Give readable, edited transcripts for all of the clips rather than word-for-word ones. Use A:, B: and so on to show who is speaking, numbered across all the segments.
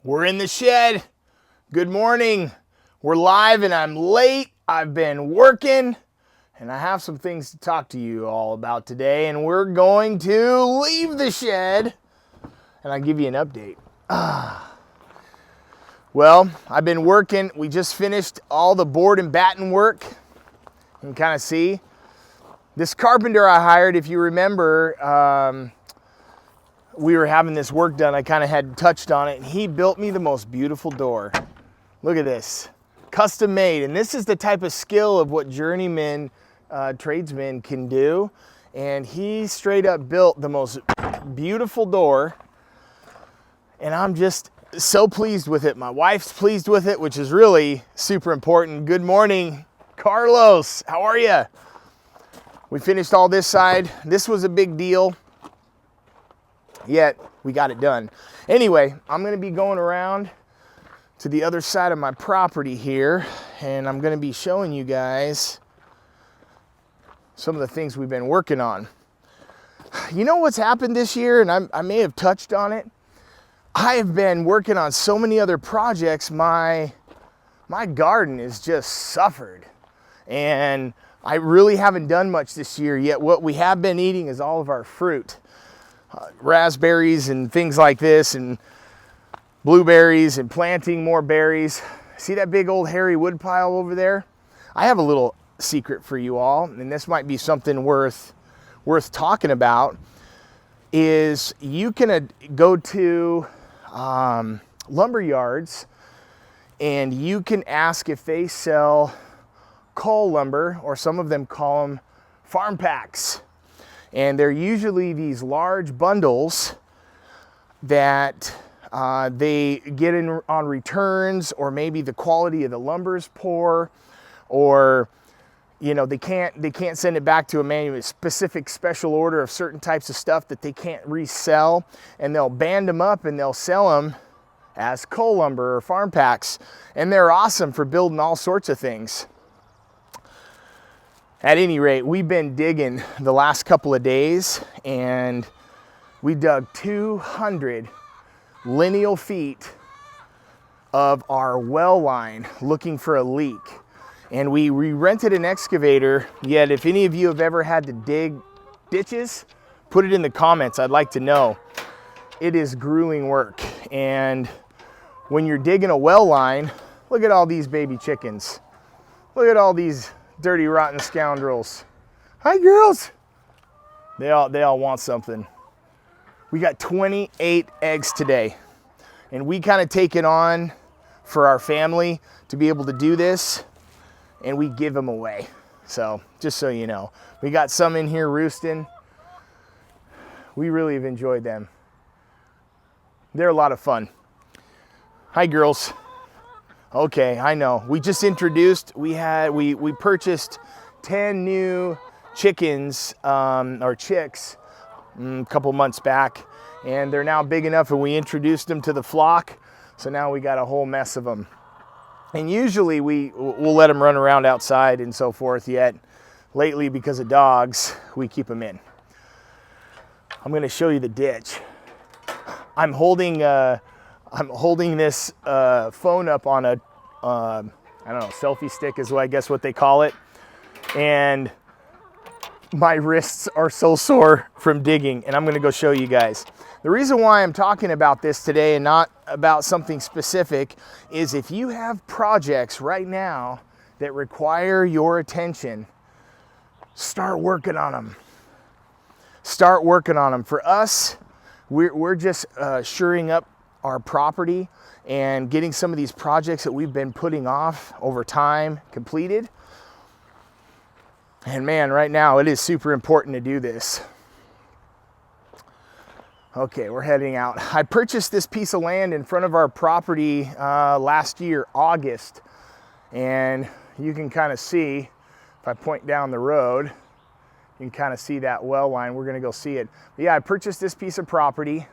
A: We're in the shed. Good morning. We're live and I'm late. I've been working and I have some things to talk to you all about today, and we're going to leave the shed and I'll give you an update. Well, I've been working. We just finished all the board and batten work. You can kind of see. This carpenter I hired, if you remember, we were having this work done. I kind of had touched on it, and he built me the most beautiful door. Look at this, custom made. And this is the type of skill of what journeyman tradesmen can do. And he straight up built the most beautiful door. And I'm just so pleased with it. My wife's pleased with it, which is really super important. Good morning, Carlos. How are you? We finished all this side. This was a big deal, yet we got it done. Anyway, I'm gonna be going around to the other side of my property here, and I'm gonna be showing you guys some of the things we've been working on. You know what's happened this year, and I may have touched on it. I have been working on so many other projects. My garden has just suffered, and I really haven't done much this year, yet what we have been eating is all of our fruit. Raspberries and things like this, and blueberries, and planting more berries. See that big old hairy wood pile over there? I have a little secret for you all, and this might be something worth talking about, is you can go to lumber yards and you can ask if they sell cull lumber, or some of them call them farm packs. And they're usually these large bundles that they get in on returns, or maybe the quality of the lumber is poor, or you know, they can't send it back to a specific special order of certain types of stuff that they can't resell, and they'll band them up and they'll sell them as cull lumber or farm packs, and they're awesome for building all sorts of things. At any rate, we've been digging the last couple of days, and we dug 200 lineal feet of our well line looking for a leak. And we rented an excavator. Yet if any of you have ever had to dig ditches, put it in the comments. I'd like to know. It is grueling work. And when you're digging a well line, look at all these baby chickens. Look at all these dirty, rotten scoundrels. Hi, girls. They all want something. We got 28 eggs today, and we kind of take it on for our family to be able to do this, and we give them away. So just so you know, we got some in here roosting. We really have enjoyed them. They're a lot of fun. Hi, girls. Okay, I know. We just introduced, we purchased 10 new chickens, or chicks, a couple months back, and they're now big enough, and we introduced them to the flock, so now we got a whole mess of them. And usually we'll let them run around outside and so forth, yet lately, because of dogs, we keep them in. I'm gonna show you the ditch. I'm holding this phone up on a, I don't know, selfie stick is what I guess what they call it. And my wrists are so sore from digging, and I'm gonna go show you guys. The reason why I'm talking about this today and not about something specific is if you have projects right now that require your attention, start working on them. Start working on them. For us, we're just shoring up our property and getting some of these projects that we've been putting off over time completed. And man, right now it is super important to do this. Okay, we're heading out. I purchased this piece of land in front of our property last year, August. And you can kind of see, if I point down the road, you can kind of see that well line. We're gonna go see it. But yeah, I purchased this piece of property.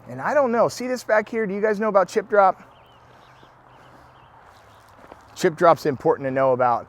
A: And I don't know, see this back here? Do you guys know about chip drop? Chip drop's important to know about.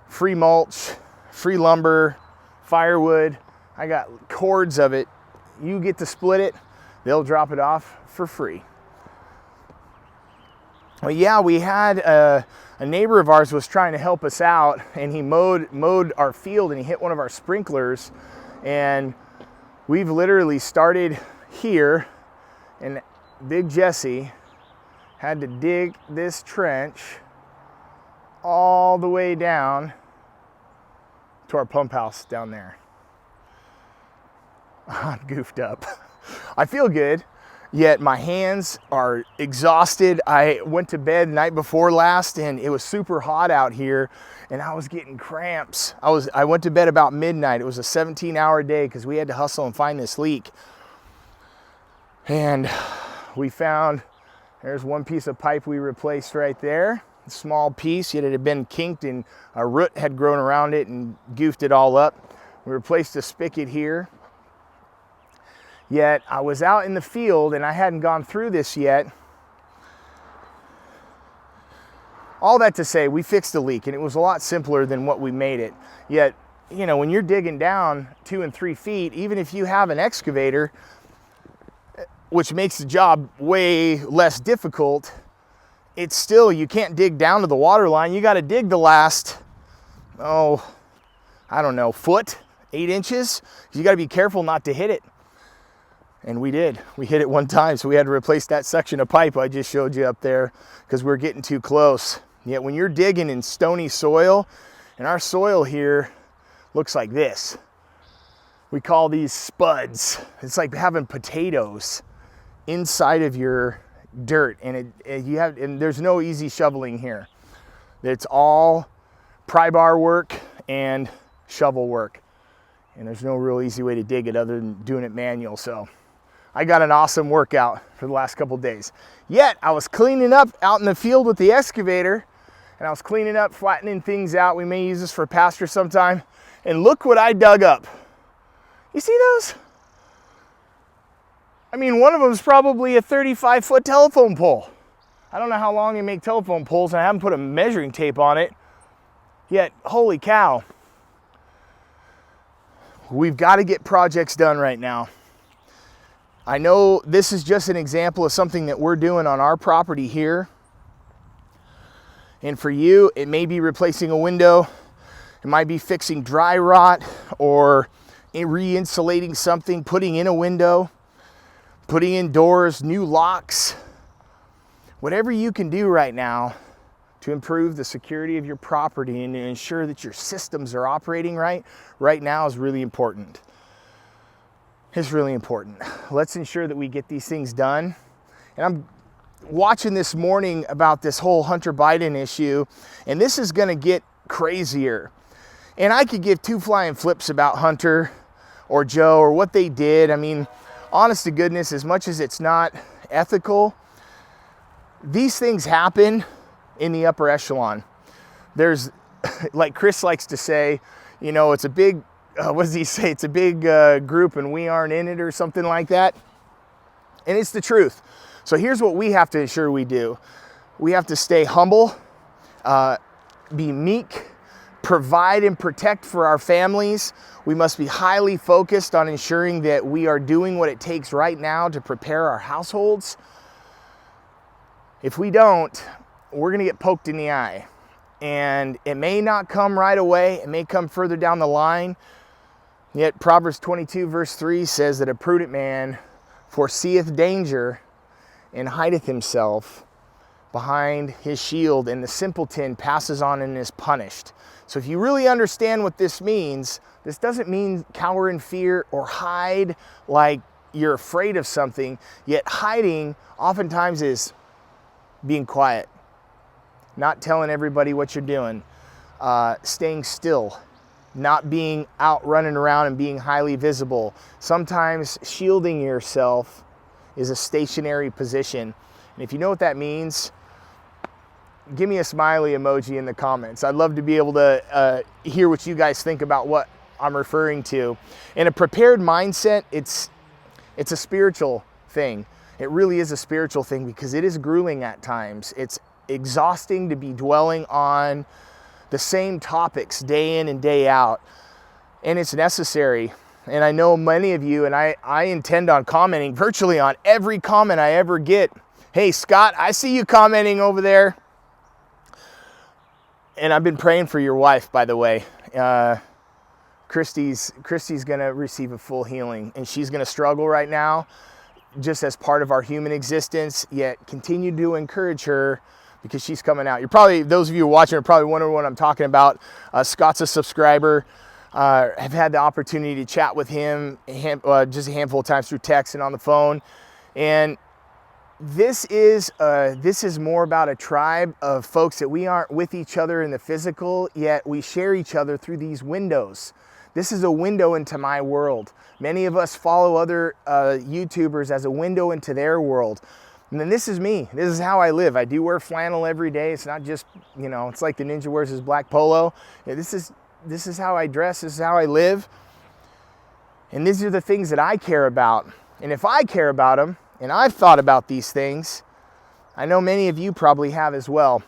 A: Free mulch, free lumber, firewood. I got cords of it. You get to split it, they'll drop it off for free. Well, yeah, we had a neighbor of ours was trying to help us out, and he mowed our field, and he hit one of our sprinklers, and we've literally started here, and Big Jesse had to dig this trench all the way down to our pump house down there. I'm goofed up. I feel good, yet my hands are exhausted. I went to bed the night before last, and it was super hot out here, and I was getting cramps. I went to bed about midnight. It was a 17-hour day because we had to hustle and find this leak. And we found, there's one piece of pipe we replaced right there. A small piece, yet it had been kinked and a root had grown around it and goofed it all up. We replaced a spigot here. Yet I was out in the field and I hadn't gone through this yet. All that to say, we fixed the leak, and it was a lot simpler than what we made it. Yet, you know, when you're digging down 2 and 3 feet, even if you have an excavator, which makes the job way less difficult, it's still, you can't dig down to the water line. You got to dig the last, I don't know, foot, 8 inches. You got to be careful not to hit it. And we did. We hit it one time, so we had to replace that section of pipe I just showed you up there because we're getting too close. Yet when you're digging in stony soil, and our soil here looks like this. We call these spuds. It's like having potatoes inside of your dirt, and there's no easy shoveling here. It's all pry bar work and shovel work, and there's no real easy way to dig it other than doing it manual. So I got an awesome workout for the last couple days. Yet I was cleaning up out in the field with the excavator, and I was cleaning up, flattening things out. We may use this for pasture sometime, and look what I dug up. You see those? I mean, one of them is probably a 35-foot telephone pole. I don't know how long they make telephone poles, and I haven't put a measuring tape on it. Yet, holy cow. We've got to get projects done right now. I know this is just an example of something that we're doing on our property here. And for you, it may be replacing a window. It might be fixing dry rot or re-insulating something, putting in a window, putting in doors, new locks. Whatever you can do right now to improve the security of your property and to ensure that your systems are operating right now is really important. It's really important. Let's ensure that we get these things done. And I'm watching this morning about this whole Hunter Biden issue, and this is going to get crazier. And I could give 2 flying flips about Hunter or Joe or what they did. I mean, honest to goodness, as much as it's not ethical, these things happen in the upper echelon. There's, like Chris likes to say, you know, it's a big, what does he say? It's a big group and we aren't in it or something like that. And it's the truth. So here's what we have to ensure we do. We have to stay humble, be meek, provide and protect for our families. We must be highly focused on ensuring that we are doing what it takes right now to prepare our households. If we don't, we're going to get poked in the eye. And it may not come right away. It may come further down the line. Yet Proverbs 22 verse 3 says that a prudent man foreseeth danger and hideth himself behind his shield, and the simpleton passes on and is punished. So if you really understand what this means, this doesn't mean cower in fear or hide like you're afraid of something. Yet hiding oftentimes is being quiet, not telling everybody what you're doing, staying still, not being out running around and being highly visible. Sometimes shielding yourself is a stationary position. And if you know what that means, give me a smiley emoji in the comments. I'd love to be able to hear what you guys think about what I'm referring to. In a prepared mindset, it's a spiritual thing. It really is a spiritual thing because it is grueling at times. It's exhausting to be dwelling on the same topics day in and day out. And it's necessary. And I know many of you, and I intend on commenting virtually on every comment I ever get Hey, Scott, I see you commenting over there. And I've been praying for your wife, by the way. Christy's going to receive a full healing, and she's going to struggle right now just as part of our human existence, yet continue to encourage her because she's coming out. You're probably, those of you watching are probably wondering what I'm talking about. Scott's a subscriber. I've had the opportunity to chat with him just a handful of times through text and on the phone. And this is more about a tribe of folks that we aren't with each other in the physical, yet we share each other through these windows. This is a window into my world. Many of us follow other YouTubers as a window into their world. And then this is me. This is how I live. I do wear flannel every day. It's not just, you know, it's like the ninja wears his black polo. Yeah, this is how I dress. This is how I live. And these are the things that I care about. And if I care about them, and I've thought about these things, I know many of you probably have as well.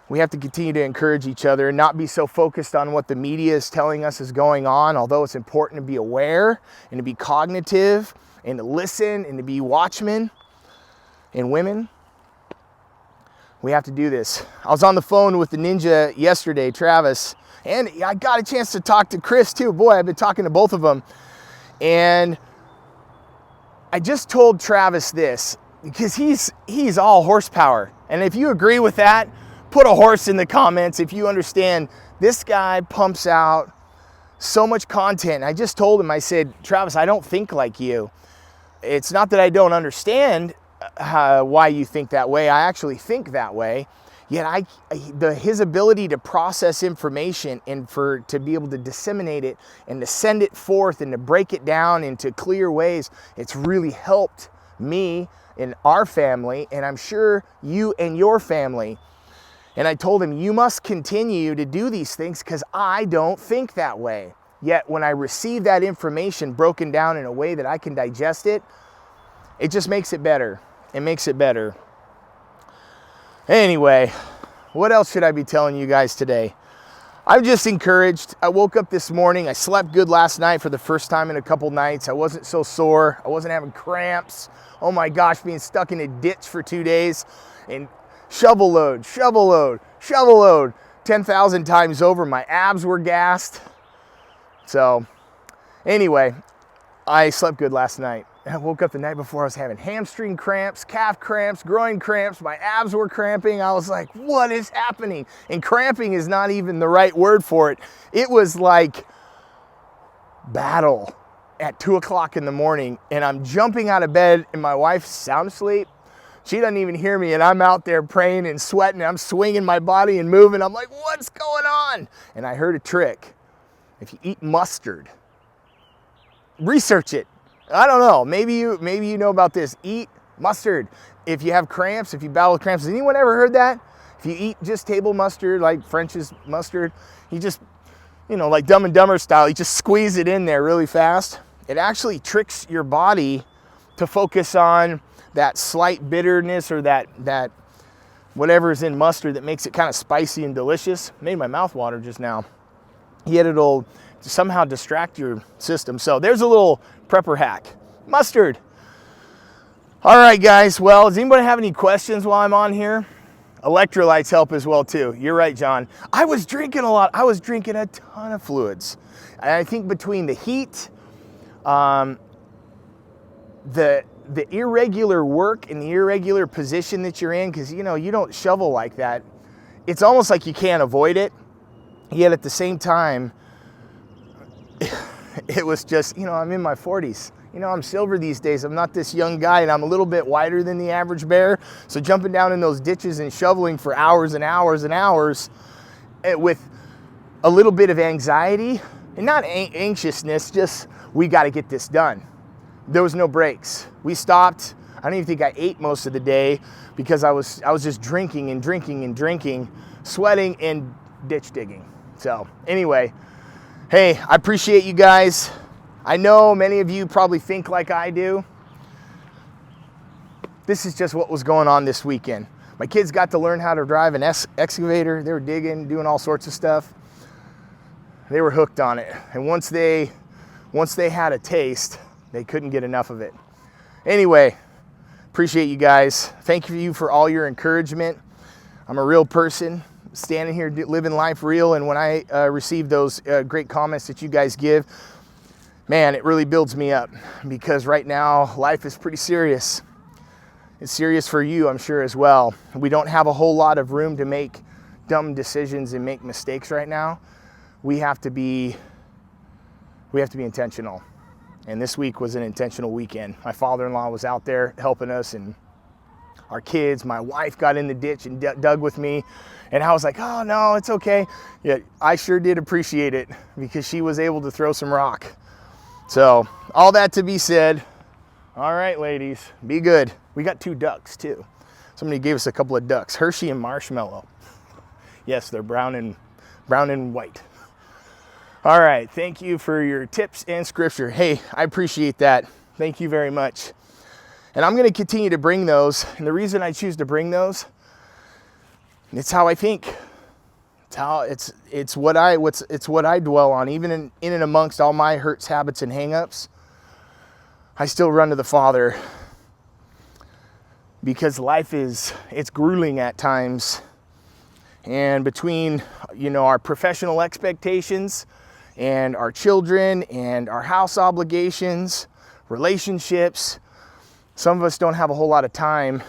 A: We have to continue to encourage each other and not be so focused on what the media is telling us is going on, although it's important to be aware and to be cognitive and to listen and to be watchmen and women. We have to do this. I was on the phone with the ninja yesterday, Travis, and I got a chance to talk to Chris too. Boy, I've been talking to both of them. And I just told Travis this because he's all horsepower. And if you agree with that, put a horse in the comments if you understand. This guy pumps out so much content. I just told him, I said, Travis, I don't think like you. It's not that I don't understand why you think that way. I actually think that way. Yet his ability to process information and to be able to disseminate it and to send it forth and to break it down into clear ways, it's really helped me and our family, and I'm sure you and your family. And I told him, you must continue to do these things because I don't think that way. Yet when I receive that information broken down in a way that I can digest it, it just makes it better. It makes it better. Anyway, what else should I be telling you guys today? I'm just encouraged. I woke up this morning. I slept good last night for the first time in a couple nights. I wasn't so sore. I wasn't having cramps. Oh my gosh, being stuck in a ditch for 2 days and shovel load, 10,000 times over. My abs were gassed. So anyway, I slept good last night. I woke up the night before, I was having hamstring cramps, calf cramps, groin cramps, my abs were cramping. I was like, what is happening? And cramping is not even the right word for it. It was like battle at 2 o'clock in the morning, and I'm jumping out of bed and my wife's sound asleep. She doesn't even hear me, and I'm out there praying and sweating. I'm swinging my body and moving. I'm like, what's going on? And I heard a trick. If you eat mustard, research it. I don't know. Maybe you know about this. Eat mustard. If you have cramps, if you battle with cramps, has anyone ever heard that? If you eat just table mustard, like French's mustard, you just, like Dumb and Dumber style, you just squeeze it in there really fast. It actually tricks your body to focus on that slight bitterness or that whatever is in mustard that makes it kind of spicy and delicious. Made my mouth water just now. Yet it'll somehow distract your system. So there's a little prepper hack. Mustard. All right, guys. Well, does anybody have any questions while I'm on here? Electrolytes help as well, too. You're right, John. I was drinking a lot. I was drinking a ton of fluids. And I think between the heat, the irregular work and the irregular position that you're in, because, you don't shovel like that. It's almost like you can't avoid it. Yet at the same time, it was just, I'm in my 40s. I'm silver these days. I'm not this young guy, and I'm a little bit wider than the average bear. So jumping down in those ditches and shoveling for hours and hours and hours with a little bit of anxiety, and not anxiousness, just we got to get this done. There was no breaks. We stopped. I don't even think I ate most of the day because I was just drinking and drinking and drinking, sweating and ditch digging. So anyway, hey, I appreciate you guys. I know many of you probably think like I do. This is just what was going on this weekend. My kids got to learn how to drive an excavator. They were digging, doing all sorts of stuff. They were hooked on it. And once they had a taste, they couldn't get enough of it. Anyway, Appreciate you guys. Thank you for all your encouragement. I'm a real person, standing here living life real, and when I receive those great comments that you guys give, man, it really builds me up, because right now life is pretty serious. It's serious for you, I'm sure, as well. We don't have a whole lot of room to make dumb decisions and make mistakes right now. We have to be intentional. And this week was an intentional weekend. My father-in-law was out there helping us, and our kids, my wife got in the ditch and dug with me. And I was like, oh no, it's okay. Yeah, I sure did appreciate it, because she was able to throw some rock. So all that to be said, all right, ladies, be good. We got 2 ducks too. Somebody gave us a couple of ducks, Hershey and Marshmallow. Yes, they're brown and white. All right, thank you for your tips and scripture. Hey, I appreciate that. Thank you very much. And I'm going to continue to bring those. And the reason I choose to bring those, it's how I think. It's what I dwell on. Even in and amongst all my hurts, habits, and hangups, I still run to the Father, because life it's grueling at times. And between, our professional expectations and our children and our house obligations, relationships, some of us don't have a whole lot of time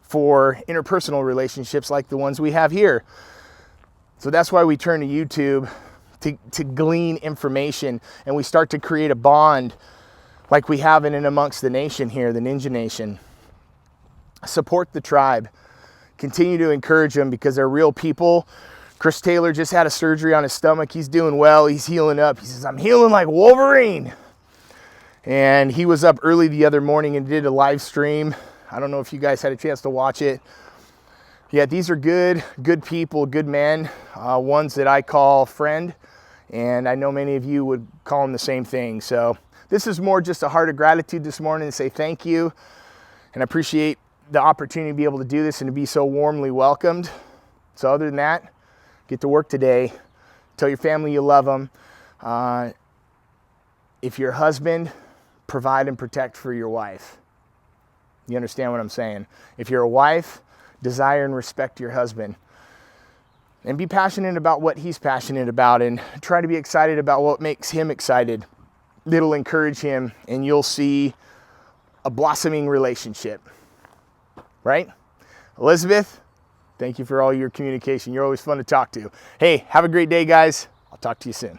A: for interpersonal relationships like the ones we have here. So that's why we turn to YouTube to glean information, and we start to create a bond like we have in and amongst the nation here, the Ninja Nation. Support the tribe. Continue to encourage them, because they're real people. Chris Taylor just had a surgery on his stomach. He's doing well. He's healing up. He says, I'm healing like Wolverine. And he was up early the other morning and did a live stream. I don't know if you guys had a chance to watch it. Yeah, these are good people, good men, ones that I call friend. And I know many of you would call them the same thing. So this is more just a heart of gratitude this morning to say thank you. And I appreciate the opportunity to be able to do this and to be so warmly welcomed. So other than that, get to work today. Tell your family you love them. If you're a husband, provide and protect for your wife. You understand what I'm saying? If you're a wife, desire and respect your husband. And be passionate about what he's passionate about, and try to be excited about what makes him excited. It'll encourage him, and you'll see a blossoming relationship. Right? Elizabeth, thank you for all your communication. You're always fun to talk to. Hey, have a great day, guys. I'll talk to you soon.